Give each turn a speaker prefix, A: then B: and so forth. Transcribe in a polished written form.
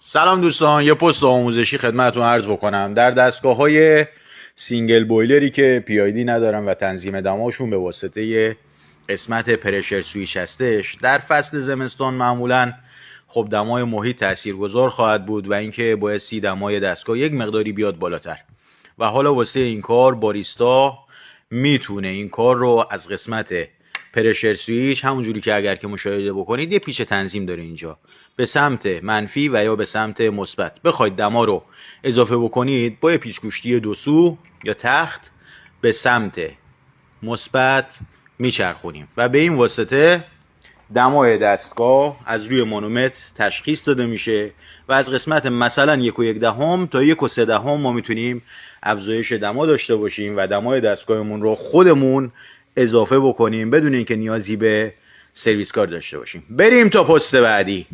A: سلام دوستان، یه پست آموزشی خدمتتون عرض بکنم. در دستگاه‌های سینگل بویلری که PID ندارن و تنظیم دماشون به واسطه قسمت پرشر سویچ هستش، در فصل زمستان معمولا خب دمای محیط تاثیرگذار خواهد بود و اینکه بایستی دمای دستگاه یک مقداری بیاد بالاتر و حالا واسه این کار باریستا میتونه این کار رو از قسمت پرشر سویچ، همونجوری که اگر که مشاهده بکنید یه پیچ تنظیم داره اینجا، به سمت منفی و یا به سمت مثبت بخواید دما رو اضافه بکنید با یه پیچ گوشتی دو سو یا تخت به سمت مثبت میچرخونیم و به این واسطه دمای دستگاه از روی مانومتر تشخیص داده میشه و از قسمت مثلا 1.1 تا 1.3 ما میتونیم افزایش دما داشته باشیم و دمای دستگاهمون رو خودمون اضافه بکنیم بدون اینکه نیازی به سرویس کار داشته باشیم. بریم تا پست بعدی.